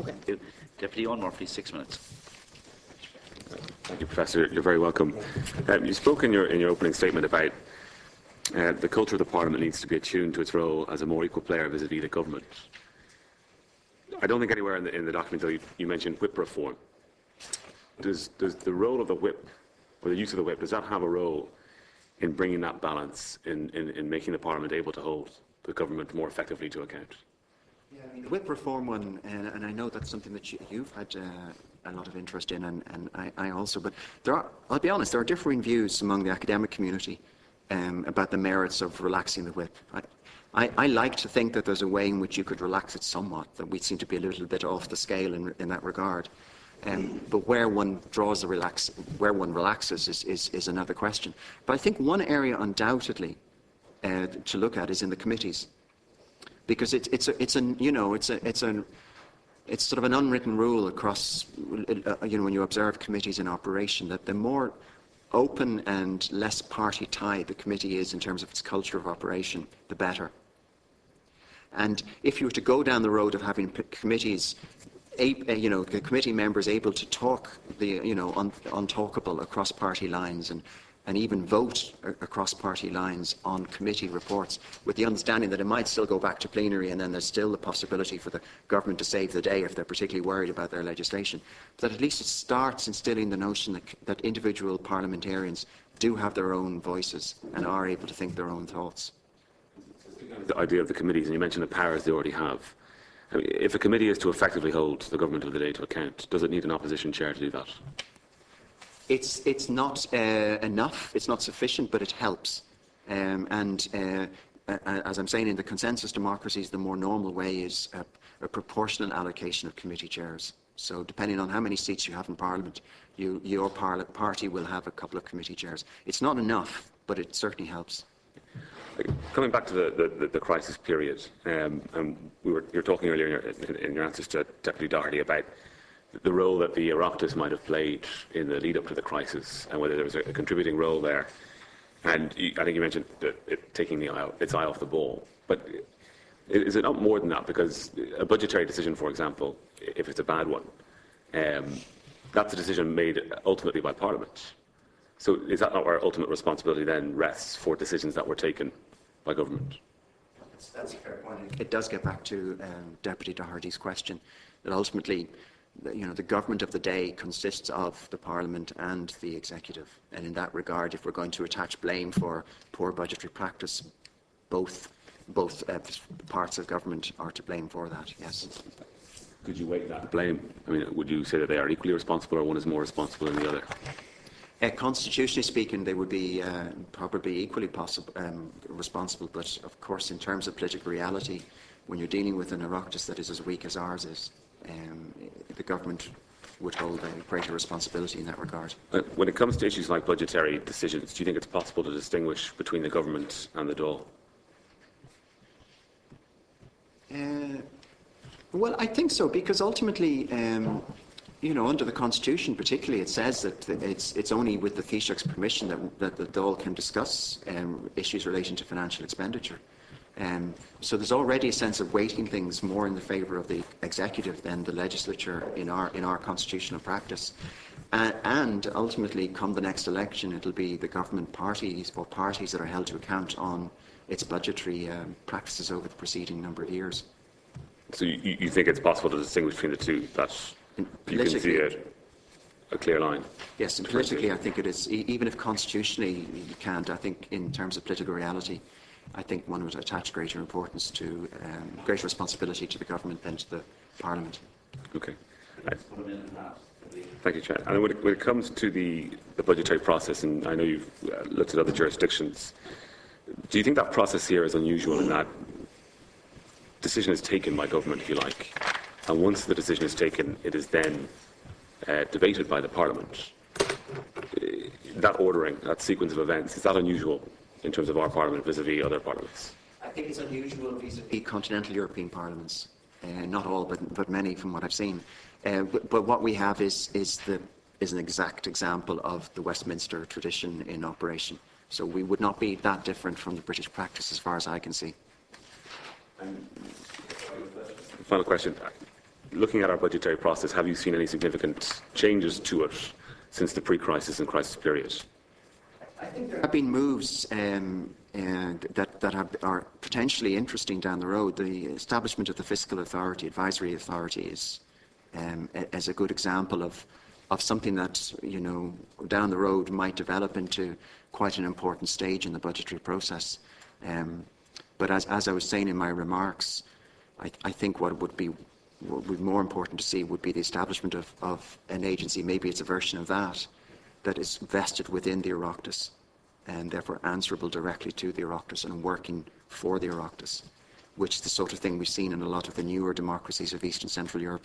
Okay. Deputy Owen Murphy, 6 minutes. Thank you, Professor. You're very welcome. You spoke in your opening statement about the culture of the Parliament needs to be attuned to its role as a more equal player vis-à-vis the government. I don't think anywhere in the document, though, you mentioned whip reform. Does the role of the whip, or the use of the whip, does that have a role in bringing that balance, in making the Parliament able to hold the government more effectively to account? Yeah, I mean, the whip reform one, and I know that's something that you've had a lot of interest in, and I also, but I'll be honest, there are differing views among the academic community about the merits of relaxing the whip. I like to think that there's a way in which you could relax it somewhat, that we seem to be a little bit off the scale in that regard. But where one relaxes is another question. But I think one area undoubtedly to look at is in the committees, because it's sort of an unwritten rule across, when you observe committees in operation, that the more open and less party tied the committee is in terms of its culture of operation, the better. And if you were to go down the road of having committees, the committee members able to talk untalkable across party lines and even vote across party lines on committee reports, with the understanding that it might still go back to plenary, and then there's still the possibility for the government to save the day if they're particularly worried about their legislation. But that at least it starts instilling the notion that individual parliamentarians do have their own voices and are able to think their own thoughts. The idea of the committees, and you mentioned the powers they already have. I mean, if a committee is to effectively hold the government of the day to account, does it need an opposition chair to do that? It's not enough, it's not sufficient, but it helps. As I'm saying, in the consensus democracies, the more normal way is a proportional allocation of committee chairs. So depending on how many seats you have in Parliament, your party will have a couple of committee chairs. It's not enough, but it certainly helps. Coming back to the crisis period, and you were talking earlier in your answers to Deputy Doherty about the role that the Oireachtas might have played in the lead-up to the crisis, and whether there was a contributing role there. And I think you mentioned it taking its eye off the ball. But is it not more than that? Because a budgetary decision, for example, if it's a bad one, that's a decision made ultimately by Parliament. So is that not where ultimate responsibility then rests for decisions that were taken by government? That's a fair point. It does get back to Deputy Doherty's question, that ultimately, the government of the day consists of the Parliament and the Executive. And in that regard, if we're going to attach blame for poor budgetary practice, both parts of government are to blame for that, yes. Could you weight that blame? I mean, would you say that they are equally responsible, or one is more responsible than the other? Constitutionally speaking, they would be probably equally responsible, but of course, in terms of political reality, when you're dealing with an Oireachtas that is as weak as ours is, the government would hold a greater responsibility in that regard. When it comes to issues like budgetary decisions, do you think it's possible to distinguish between the government and the Dáil? Well, I think so, because ultimately, under the Constitution particularly, it says that it's only with the Taoiseach's permission that the Dáil can discuss issues relating to financial expenditure. So there's already a sense of weighting things more in the favour of the Executive than the Legislature in our constitutional practice. And ultimately, come the next election, it'll be the government parties or parties that are held to account on its budgetary practices over the preceding number of years. So you think it's possible to distinguish between the two, that you can see a clear line? Yes, and politically I think it is. Even if constitutionally you can't, I think in terms of political reality, I think one would attach greater importance to, greater responsibility to the government than to the Parliament. Okay. Thank you, Chair. And when it comes to the budgetary process, and I know you've looked at other jurisdictions, do you think that process here is unusual in that decision is taken by government, if you like, and once the decision is taken, it is then debated by the Parliament? That ordering, that sequence of events, is that unusual in terms of our Parliament vis-à-vis other parliaments? I think it's unusual vis-à-vis continental European parliaments. Not all, but many from what I've seen. But what we have is an exact example of the Westminster tradition in operation. So we would not be that different from the British practice as far as I can see. Final question. looking at our budgetary process, have you seen any significant changes to it since the pre-crisis and crisis period? I think there have been moves that are potentially interesting down the road. The establishment of the Fiscal Authority, Advisory Authority, is as a good example of something that, down the road might develop into quite an important stage in the budgetary process. But as I was saying in my remarks, I think what would be more important to see would be the establishment of an agency, maybe it's a version of that is vested within the Oireachtas and therefore answerable directly to the Oireachtas and working for the Oireachtas, which is the sort of thing we've seen in a lot of the newer democracies of East and Central Europe.